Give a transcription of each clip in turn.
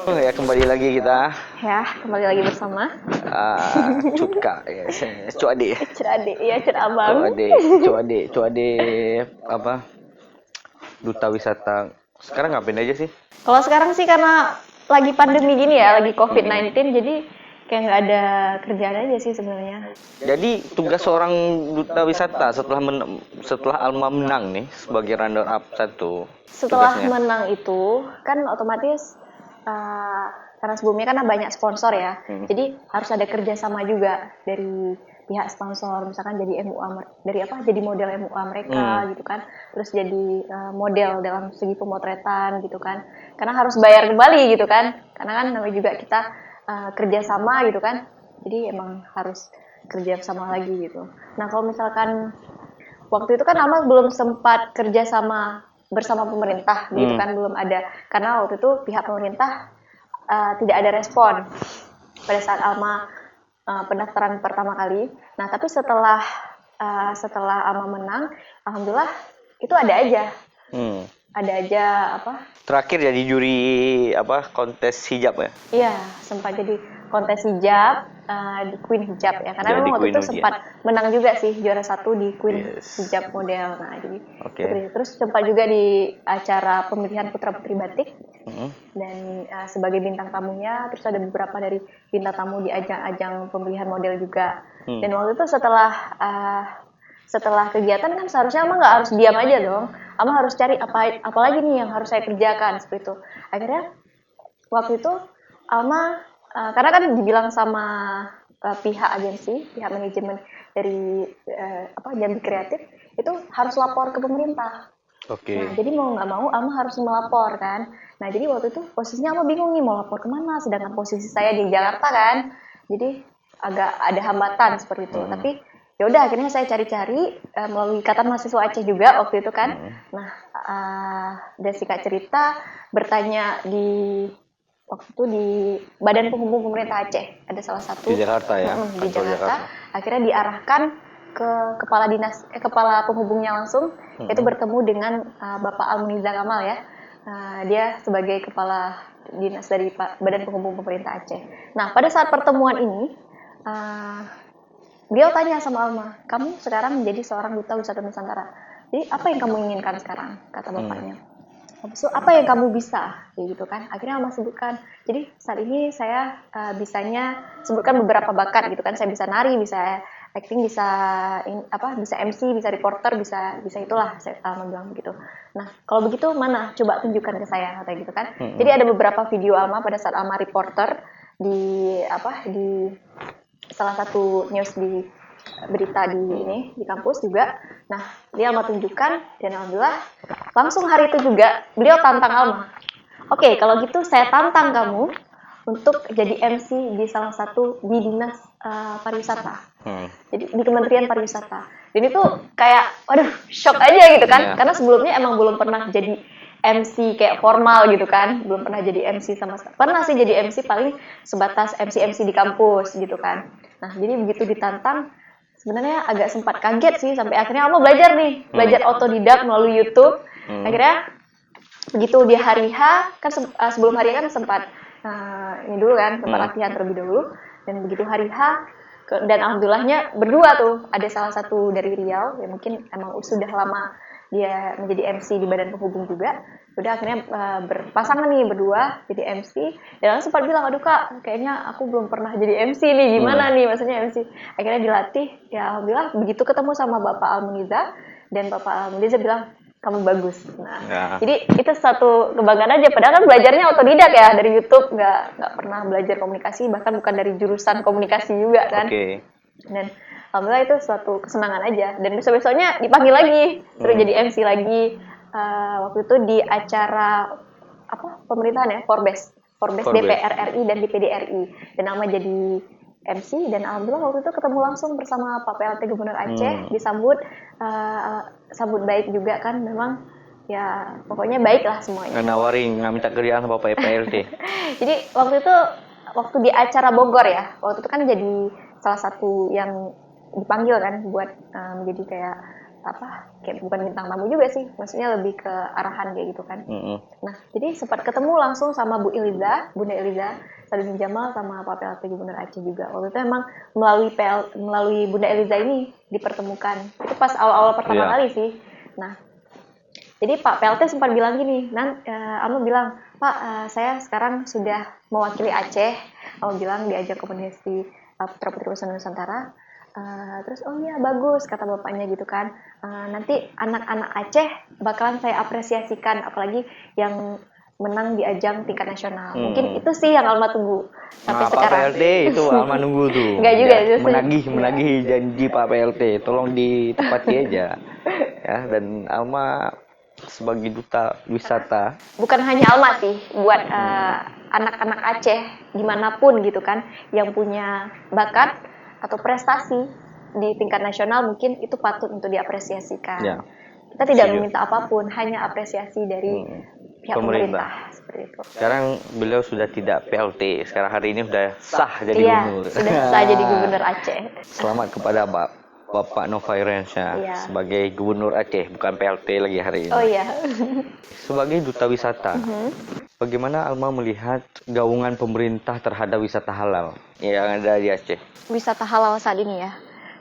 Oh ya, kembali lagi kita Ya, kembali lagi bersama Cutka ya, Cuade, Cerade, ya Cerabang. Cuade, Cuade, Cuade apa? Duta wisata. Sekarang ngapain aja sih? Kalau sekarang sih karena lagi pandemi gini ya, lagi Mm-mm. COVID-19, jadi kayak nggak ada kerjaan aja sih sebenarnya. Jadi tugas seorang duta wisata setelah Alma menang nih sebagai runner up satu Setelah tugasnya. menang itu, kan otomatis karena sebelumnya kan banyak sponsor ya, Hmm. jadi harus ada kerjasama juga dari pihak sponsor, misalkan jadi MUA dari apa? Jadi model MUA Hmm. mereka gitu kan, terus jadi model dalam segi pemotretan gitu kan, karena harus bayar kembali gitu kan, karena kan namanya juga kita kerjasama gitu kan, jadi emang harus kerjasama lagi gitu. Nah kalau misalkan waktu itu kan Amal belum sempat kerjasama bersama pemerintah gitu Hmm. kan, belum ada, karena waktu itu pihak pemerintah tidak ada respon pada saat Alma pendaftaran pertama kali. Nah tapi setelah Alma menang, alhamdulillah itu Hmm. ada aja apa. Terakhir jadi juri apa kontes hijab ya? Iya, sempat jadi kontes hijab di Queen Hijab ya. Karena Jadi memang waktu Queen itu Uji. sempat menang juga sih juara satu di Queen Yes. Hijab model. Nah, jadi Oke. seperti itu. Terus sempat juga di acara pemilihan putra putri batik Hmm. dan sebagai bintang tamunya. Terus ada beberapa dari bintang tamu di ajang-ajang pemilihan model juga. Hmm. Dan waktu itu setelah kegiatan kan seharusnya Ama nggak harus diam aja dong. Ama harus cari apa lagi nih yang harus saya kerjakan seperti itu. Akhirnya waktu itu Alma karena kan dibilang sama pihak agensi, pihak manajemen dari Jambi Kreatif itu harus lapor ke pemerintah. Nah, Oke. jadi mau nggak mau Alma harus melapor kan. Nah, jadi waktu itu posisinya Alma bingung nih mau lapor kemana, sedangkan posisi saya di Jakarta kan. Jadi agak ada hambatan seperti itu. Hmm. Tapi ya udah akhirnya saya cari-cari melalui Ikatan Mahasiswa Aceh juga waktu itu kan. Hmm. Nah, dari singkat cerita bertanya waktu itu di Badan Penghubung Pemerintah Aceh ada salah Di satu Jakarta ya, di kantor Jakarta, Jakarta. akhirnya diarahkan ke kepala penghubungnya langsung, yaitu Hmm. bertemu dengan Bapak Almuniza Kamal ya. Dia sebagai kepala dinas dari Badan Penghubung Pemerintah Aceh. Nah pada saat pertemuan ini beliau tanya sama Alma, kamu sekarang menjadi seorang duta wisata Nusantara, jadi apa yang kamu inginkan sekarang, kata Hmm. bapaknya. Habis itu apa yang kamu bisa, kayak gitu kan. Akhirnya Alma sebutkan. Jadi saat ini saya bisanya sebutkan beberapa bakat gitu kan. Saya bisa nari, bisa acting, bisa MC, bisa reporter, bisa itulah. Saya Alma bilang begitu. Nah kalau begitu mana? Coba tunjukkan ke saya, kata gitu kan. Hmm. Jadi ada beberapa video Alma pada saat Alma reporter di salah satu news di berita di kampus juga. Nah, dia Alma tunjukkan dan alhamdulillah langsung hari itu juga beliau tantang Alma. Oke, kalau gitu saya tantang kamu untuk jadi MC di salah satu di dinas pariwisata. Hmm. Jadi di Kementerian Pariwisata. Dan itu kayak waduh, shock aja gitu kan. Iya. Karena sebelumnya emang belum pernah jadi MC kayak formal gitu kan. Belum pernah jadi MC sama sekali. Pernah sih jadi MC paling sebatas MC-MC di kampus gitu kan. Nah, jadi begitu ditantang sebenarnya agak sempat kaget sih sampai akhirnya aku belajar nih, Hmm. belajar otodidak melalui YouTube. Hmm. Akhirnya begitu di hari H kan sebelum hari H kan sempat ini dulu kan, sempat Hmm. latihan terlebih dulu, dan begitu hari H dan alhamdulillahnya berdua tuh ada salah satu dari Riau yang mungkin emang sudah lama dia menjadi MC di Badan Penghubung juga. Udah akhirnya berpasangan nih berdua jadi MC, dan aku sempat bilang aduh kak kayaknya aku belum pernah jadi MC nih, gimana nih maksudnya MC. Akhirnya dilatih, ya alhamdulillah begitu ketemu sama Bapak Almuniza, dan Bapak Almuniza bilang kamu bagus. Nah, Ya. jadi itu satu kebanggaan aja. Padahal kan belajarnya otodidak ya dari YouTube, nggak pernah belajar komunikasi, bahkan bukan dari jurusan komunikasi juga kan. Oke. Dan alhamdulillah itu suatu kesenangan aja. Dan besok-besoknya dipanggil lagi, suruh jadi MC lagi. Waktu itu di acara pemerintahan ya, Forbes Forbes. DPR RI dan DPD RI. Dan nama jadi MC, dan alhamdulillah waktu itu ketemu langsung bersama Pak PLT Gubernur Aceh, disambut sambut baik juga kan, memang ya pokoknya baik lah semuanya. Nggak nawarin, nggak minta kerjaan sama Pak PLT. Jadi waktu di acara Bogor ya, waktu itu kan jadi salah satu yang dipanggil kan buat menjadi kayak kayak bukan bintang tamu juga sih, maksudnya lebih ke arahan kayak gitu kan. Mm-mm. Nah, jadi sempat ketemu langsung sama Bunda Eliza, Sadudin Jamal sama Pak PLT Gubernur Aceh juga. Waktu itu emang melalui Bunda Eliza ini dipertemukan. Itu pas awal-awal pertama Iya. kali sih. Nah, jadi Pak PLT sempat bilang gini, Alma bilang, Pak, saya sekarang sudah mewakili Aceh. Alma bilang diajak komunikasi Putra Putri Usaha Nusantara. Terus oh iya bagus kata bapaknya gitu kan. Nanti anak-anak Aceh bakalan saya apresiasikan, apalagi yang menang di ajang tingkat nasional. Mungkin itu sih yang Alma tunggu sampai Pak sekarang. PLT itu Alma nunggu tuh. Enggak juga Ya, itu sih. menagih janji Pak PLT, tolong ditepati aja. Ya, dan Alma sebagai duta wisata. Bukan hanya Alma sih, buat anak-anak Aceh dimanapun gitu kan, yang punya bakat atau prestasi di tingkat nasional mungkin itu patut untuk diapresiasikan. Ya. Kita tidak Setuju. meminta apapun, hanya apresiasi dari pihak pemerintah. Seperti itu. Sekarang beliau sudah tidak PLT, sekarang hari ini sudah sah jadi Iya, gubernur. sudah sah jadi gubernur Aceh. Selamat kepada Bapak Nova Iriansyah Iya. sebagai gubernur Aceh, bukan PLT lagi hari ini. Oh iya. Sebagai duta wisata, bagaimana Alma melihat gaungan pemerintah terhadap wisata halal yang ada di Aceh? Wisata halal saat ini ya.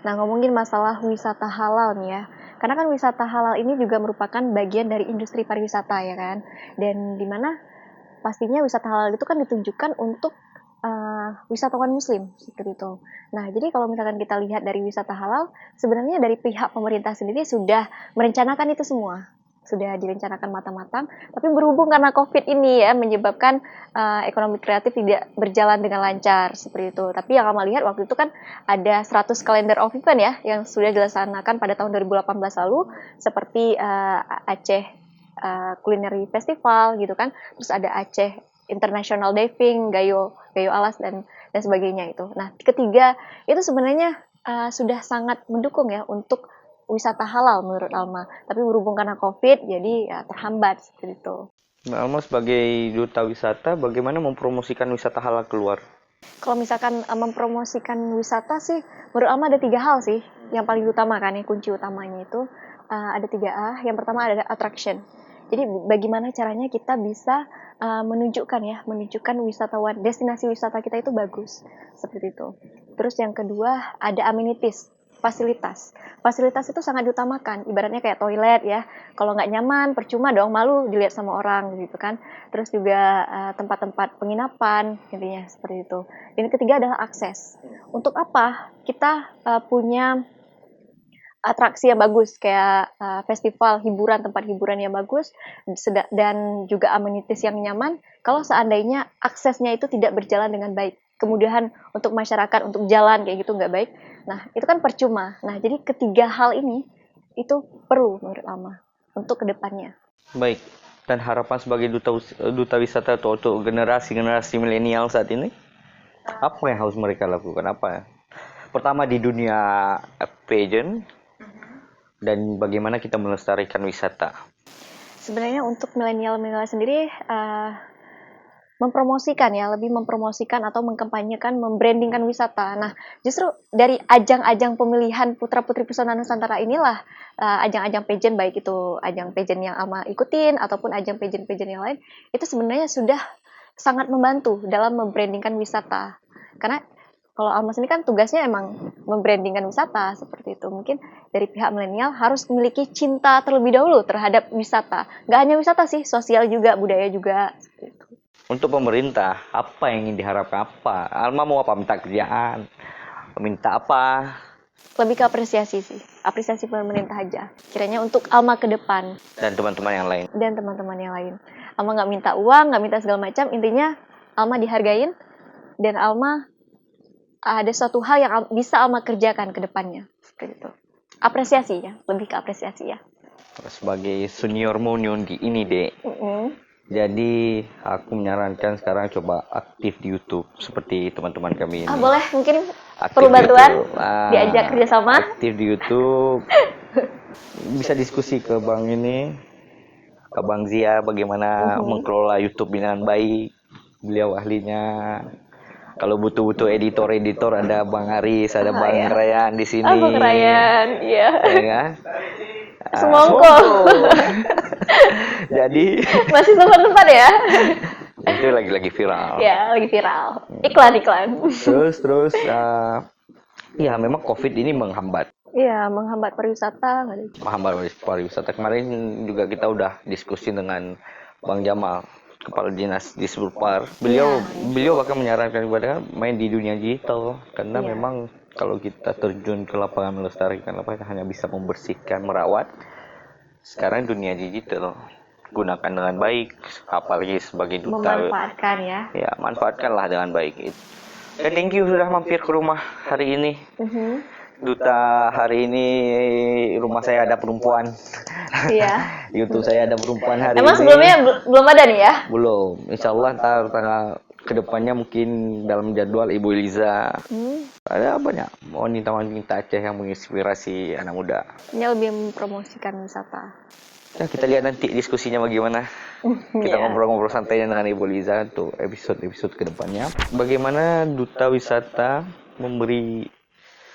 Nah, ngomongin masalah wisata halal nih ya. Karena kan wisata halal ini juga merupakan bagian dari industri pariwisata ya kan. Dan dimana pastinya wisata halal itu kan ditunjukkan untuk wisatawan muslim seperti itu. Nah, jadi kalau misalkan kita lihat dari wisata halal, sebenarnya dari pihak pemerintah sendiri sudah merencanakan itu semua. Sudah direncanakan matang-matang, tapi berhubung karena COVID ini ya menyebabkan ekonomi kreatif tidak berjalan dengan lancar seperti itu. Tapi yang kami lihat waktu itu kan ada 100 kalender of event ya yang sudah dilaksanakan pada tahun 2018 lalu, seperti Aceh Culinary Festival gitu kan, terus ada Aceh International Diving, Gayo Alas dan sebagainya itu. Nah, ketiga itu sebenarnya sudah sangat mendukung ya untuk wisata halal menurut Alma. Tapi berhubung karena COVID, jadi ya terhambat seperti itu. Mbak Alma sebagai duta wisata, bagaimana mempromosikan wisata halal keluar? Kalau misalkan mempromosikan wisata sih, menurut Alma ada 3 hal sih yang paling utama kan ya, kunci utamanya itu ada 3A. Yang pertama adalah attraction. Jadi bagaimana caranya kita bisa menunjukkan wisatawan, destinasi wisata kita itu bagus seperti itu. Terus yang kedua ada amenities, fasilitas. Fasilitas itu sangat diutamakan, ibaratnya kayak toilet ya. Kalau nggak nyaman, percuma dong, malu dilihat sama orang gitu kan. Terus juga tempat-tempat penginapan, intinya seperti itu. Dan yang ketiga adalah akses. Untuk apa? Kita punya atraksi yang bagus kayak festival hiburan, tempat hiburan yang bagus dan juga amenities yang nyaman. Kalau seandainya aksesnya itu tidak berjalan dengan baik, kemudahan untuk masyarakat untuk jalan kayak gitu nggak baik, nah itu kan percuma. Nah jadi ketiga hal ini itu perlu menurut Alma untuk kedepannya. Baik, dan harapan sebagai duta wisata untuk generasi milenial saat ini, apa yang harus mereka lakukan? Apa ya? Pertama di dunia pageant, dan bagaimana kita melestarikan wisata? Sebenarnya untuk milenial sendiri lebih mempromosikan atau mengkampanyekan, membrandingkan wisata. Nah, justru dari ajang-ajang pemilihan putra-putri pesona Nusantara inilah ajang-ajang pageant, baik itu ajang pageant yang Alma ikutin ataupun ajang pageant-pageant yang lain, itu sebenarnya sudah sangat membantu dalam membrandingkan wisata. Karena kalau Alma sendiri kan tugasnya emang membrandingkan wisata seperti itu. Mungkin dari pihak milenial harus memiliki cinta terlebih dahulu terhadap wisata. Nggak hanya wisata sih, sosial juga, budaya juga. Seperti itu. Untuk pemerintah, apa yang ingin diharapkan? Apa? Alma mau apa? Minta kerjaan? Minta apa? Lebih ke apresiasi sih. Apresiasi pemerintah aja. Kiranya untuk Alma ke depan. Dan teman-teman yang lain. Dan teman-teman yang lain. Alma nggak minta uang, nggak minta segala macam. Intinya Alma dihargain. Dan Alma ada suatu hal yang bisa Alma kerjakan ke depannya. Seperti itu. Apresiasi ya. Lebih ke apresiasi ya. Sebagai senior Munion di ini, Dek. Jadi aku menyarankan sekarang coba aktif di YouTube seperti teman-teman kami ini. Boleh, mungkin Aktif perlu bantuan, diajak kerjasama. Aktif di YouTube. Bisa diskusi ke Bang Zia bagaimana mengelola YouTube dengan baik. Beliau ahlinya. Kalau butuh-butuh editor ada Bang Aris, ada Bang ya. Rayan di sini. Bang Rayan, iya. Ya kan? Semongko. Jadi masih sempat ya. itu lagi viral. Ya, lagi viral. Iklan. Terus ya memang COVID ini menghambat. Iya, menghambat pariwisata. Menghambat pariwisata. Kemarin juga kita udah diskusi dengan Bang Jamal, Kepala Dinas Disburpar. Beliau bahkan menyarankan kepada main di dunia digital karena memang kalau kita terjun ke lapangan melestarikan lapangan hanya bisa membersihkan, merawat. Sekarang dunia digital gunakan dengan baik, apalagi sebagai duta. Memanfaatkan ya. Ya, manfaatkanlah dengan baik. Dan thank you sudah mampir ke rumah hari ini. Duta hari ini rumah saya ada perempuan. Iya. YouTube saya ada perempuan hari Emang ini. sebelumnya belum ada nih ya? Belum. Insya Allah ntar tanggal kedepannya mungkin dalam jadwal Ibu Eliza. Ada banyak wanita-wanita Aceh yang menginspirasi anak muda. Ini lebih mempromosikan wisata. Ya, kita lihat nanti diskusinya bagaimana. Kita ngobrol-ngobrol santainya dengan Ibu Eliza untuk episode-episode kedepannya. Bagaimana Duta Wisata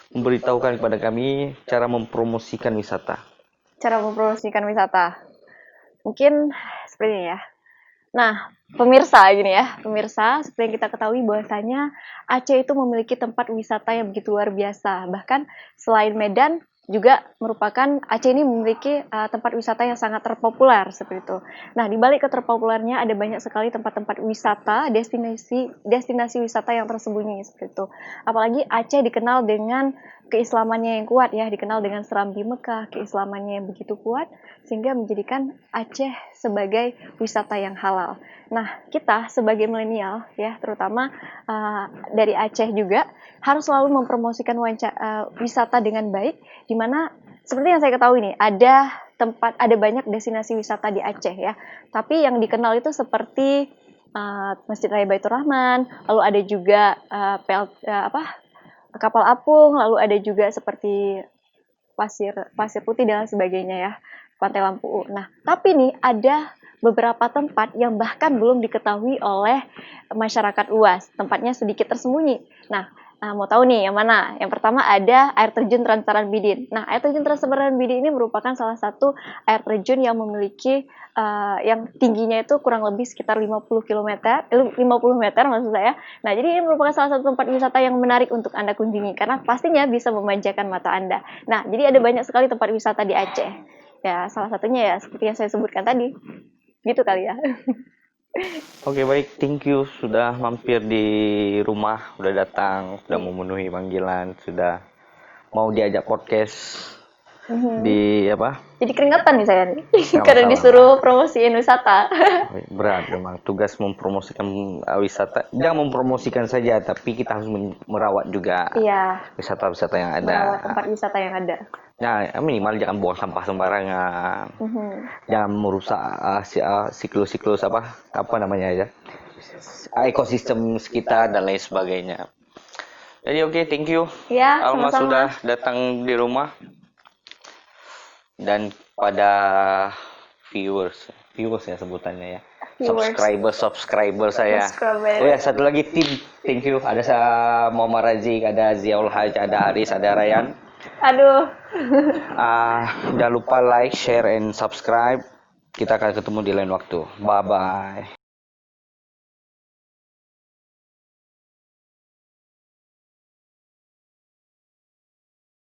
memberitahukan kepada kami cara mempromosikan wisata. Cara mempromosikan wisata. Mungkin seperti ini ya. Nah, pemirsa seperti yang kita ketahui bahwasanya Aceh itu memiliki tempat wisata yang begitu luar biasa. Bahkan selain Medan juga merupakan Aceh ini memiliki tempat wisata yang sangat terpopuler seperti itu. Nah, di balik keterpopulernya ada banyak sekali tempat-tempat wisata, destinasi wisata yang tersembunyi seperti itu. Apalagi Aceh dikenal dengan keislamannya yang kuat ya, dikenal dengan Serambi Mekah, keislamannya yang begitu kuat sehingga menjadikan Aceh sebagai wisata yang halal. Nah, kita sebagai milenial ya, terutama dari Aceh juga harus selalu mempromosikan wisata dengan baik, di mana seperti yang saya ketahui nih, ada banyak destinasi wisata di Aceh ya. Tapi yang dikenal itu seperti Masjid Raya Baitur Rahman, lalu ada juga kapal apung, lalu ada juga seperti pasir putih dan sebagainya ya, Pantai Lampu. Nah, tapi nih ada beberapa tempat yang bahkan belum diketahui oleh masyarakat luas. Tempatnya sedikit tersembunyi. Nah, mau tahu nih yang mana? Yang pertama ada air terjun Transaran Bidin. Nah, air terjun Transaran Bidin ini merupakan salah satu air terjun yang memiliki yang tingginya itu kurang lebih sekitar 50 meter maksud saya. Nah, jadi ini merupakan salah satu tempat wisata yang menarik untuk Anda kunjungi karena pastinya bisa memanjakan mata Anda. Nah, jadi ada banyak sekali tempat wisata di Aceh. Ya, salah satunya ya seperti yang saya sebutkan tadi. Gitu kali ya. Oke, baik, thank you sudah mampir di rumah, sudah datang, sudah memenuhi panggilan, sudah mau diajak podcast di apa? Jadi keringetan nih saya nih, karena disuruh promosiin wisata. Berat memang tugas mempromosikan wisata. Jangan mempromosikan saja, tapi kita harus merawat juga wisata-wisata yang ada. Merawat tempat wisata yang ada. Nah, minimal jangan buang sampah sembarangan. Jangan merusak siklus apa namanya ya, ekosistem sekitar dan lain sebagainya. Jadi oke, thank you. Ya, Alma sama-sama. sudah datang di rumah. Dan pada viewers ya sebutannya ya. Subscriber saya. Oh ya, satu lagi tim. Thank you. Ada Muhammad Razik, ada Ziaul Haj, ada Aris, ada Rayan. Aduh. Jangan lupa like, share, and subscribe. Kita akan ketemu di lain waktu. Bye-bye.